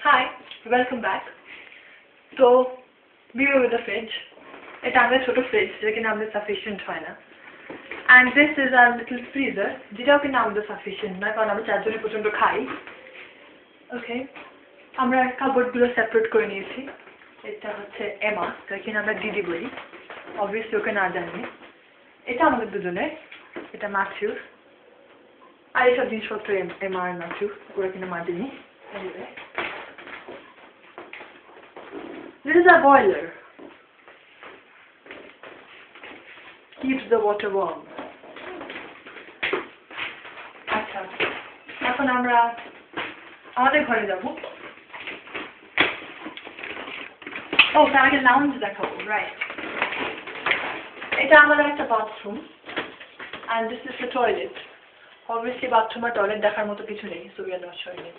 Hi, welcome back. So, we were with the fridge. এটা আমাদের ছোট ফ্রিজ যেটা কিনা আমাদের সাফিসিয়েন্ট হয় না। And this is our little freezer যেটাও কিনা আমাদের সাফিসিয়েন্ট না কারণ আমরা চারজনে প্রচন্ড খাই। Okay, আমরা কাপড়গুলো সেপারেট করে নিয়েছি। এটা হচ্ছে এমা, যাকে কিনা আমরা দিদি বলি। Obviously ওকে না জানি। এটা আমাদের দুজনের, এটা ম্যাথিউ। আর এইসব জিনিসপত্র এমা আর ম্যাথিউ, ওরা কিনা মা দিনি। Anyway. This is a boiler. Keeps the water warm. আচ্ছা, এখন আমরা আমাদের ঘরে যাব। ও, তার আগে লাউঞ্জ দেখাবো, রাইট। এটা আমাদের একটা bathroom, and this is the toilet. Obviously bathroom আর টয়লেট দেখার মতো কিছু নেই, so we are not showing it.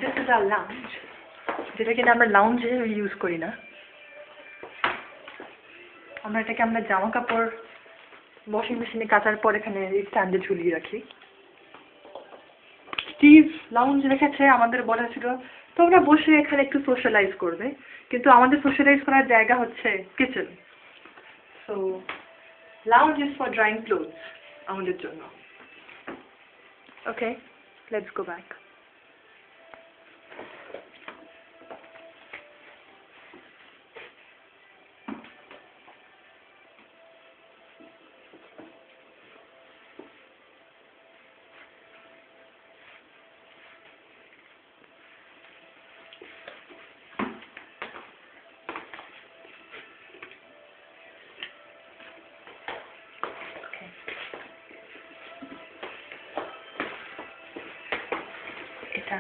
This is our lounge. যেটা কিনা আমরা লাউঞ্জে ইউজ করি না। আমরা এটাকে আমরা জামা কাপড় ওয়াশিং মেশিনে কাচার পর এখানে স্ট্যান্ডে ঝুলিয়ে রাখি। স্টিভ লাউঞ্জ রেখেছে, আমাদের বলা ছিল তোমরা বসে এখানে একটু সোশ্যালাইজ করবে, কিন্তু আমাদের সোশ্যালাইজ করার জায়গা হচ্ছে kitchen. So lounge is for drying clothes আমাদের জন্য। Okay, let's go back. এটা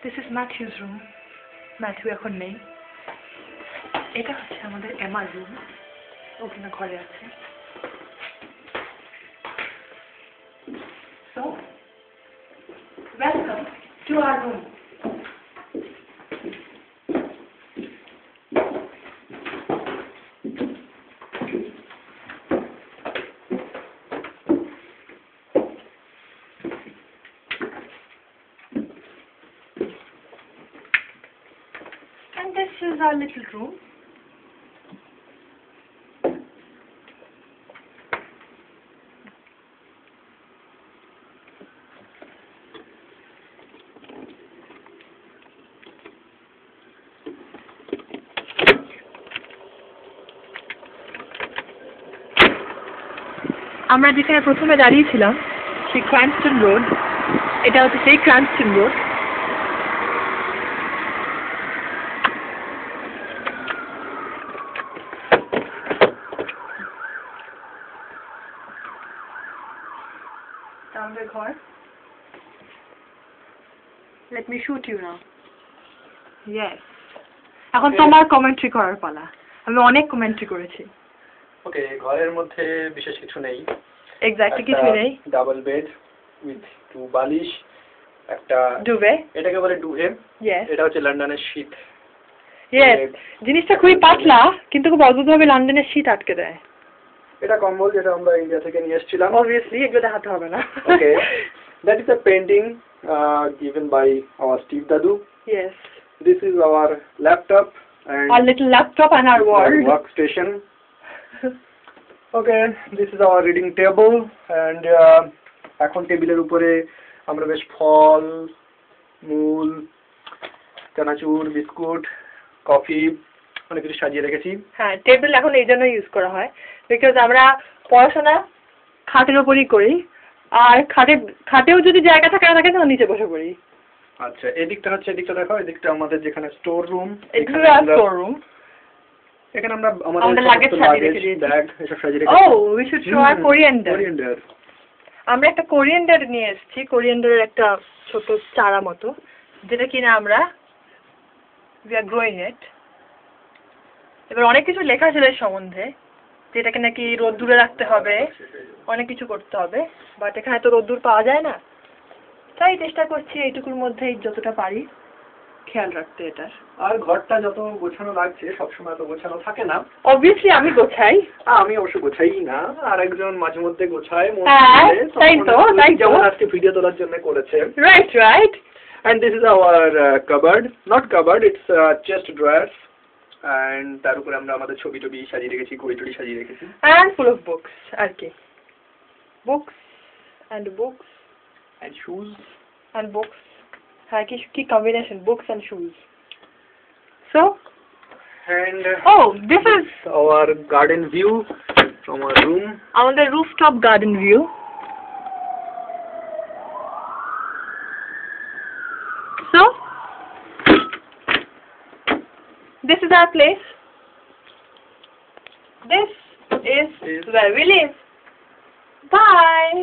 this is Matthew's room. Matthew এখন নেই। এটা হচ্ছে আমাদের এমার রুম, ওখানে ঘরে আছে। So welcome to our room. And this is our little room. আমরা যেখানে প্রথমে দাঁড়িয়েছিলাম সেই ক্রাম্পটন রোড, এটা হচ্ছে সেই ক্রাম্পটন রোড। আমাদের ঘর। Let me shoot you now. Yes. এখন তোমার কমেন্ট্রি করার পালা। আমি অনেক কমেন্ট্রি করেছি। ওকে, ঘরের মধ্যে বিশেষ কিছু নেই। এক্স্যাক্টলি কিছু নেই। ডাবল বেড উইথ টু বালিশ, একটা ডুবে, এটাকে বলে ডুভে। ইয়েস এটা হচ্ছে লন্ডনের শীত। ইয়েস, জিনিসটা খুবই পাতলা কিন্তু খুব অদ্ভুতভাবে লন্ডনের শীত আটকে দেয়। এটা কম্বল যেটা আমরা ইন্ডিয়া থেকে নিয়ে এসেছিলাম। অবভিয়াসলি এগুলো দেখাতে হবে না। Okay, that is a painting given by our Steve Dadu. Yes. This is our laptop and our little laptop and our workstation. Okay, this is our reading table and এখন টেবিলের উপরে আমরা বেশ ফল, মূল, চানাচুর, বিস্কুট, কফি অনেক কিছু সাজিয়ে রেখেছি। হ্যাঁ, টেবিল এখন এই জন্য ইউজ করা হয় বিকজ আমরা পড়াশোনা খাটের উপরই করি, আর খাটেও যদি জায়গা থাকে না থাকে তাহলে নিচে বসে পড়ি। আচ্ছা, এদিকটা হচ্ছে, এদিকটা দেখো, এদিকটা আমাদের যেখানে স্টোর রুম। এখানে স্টোর রুম, এখানে আমরা আমাদের লাগেজ সাজিয়ে রেখে দিয়েছি। ব্যাগ এসব সাজিয়ে রেখেছি। Oh, we should show our coriander. আমরা একটা কোরিয়ান্ডার নিয়ে এসেছি, কোরিয়ান্ডারের একটা ছোট চারা মতো, যেটা কিনা আমরা we are growing it. এবার অনেক কিছু লেখা ছিল এর সম্বন্ধে, যেটাকে নাকি রোদ্দুরে রাখতে হবে, অনেক কিছু করতে হবে, বাট এখানে তো রোদ্দুর পাওয়া যায় না, তাই চেষ্টা করছি এইটুকুর মধ্যেই যতটা পারি খেয়াল রাখতে এটার। আর ঘরটা যত গোছানো লাগছে সবসময় তো গোছানো থাকে না। Obviously আমি গোছাই। আমি অবশ্য গোছাই না, আর একজন মাঝে মধ্যে গোছায়। হ্যাঁ, তাই তো। যেমন আজকে ভিডিও তোলার জন্য করেছে। Right. And this is our cupboard, not cupboard, it's chest drawers. And তার উপরে আমরা আমাদের ছবি টবি সাজিয়ে রেখেছি, ঘড়ি টড়ি সাজিয়ে রেখেছি। And full of books আর কি? Books and shoes. হ্যাঁ, কি combination, books and shoes. So, And this is our garden view from our room. আমাদের rooftop garden view. So, this is our place. This is where we live. Bye.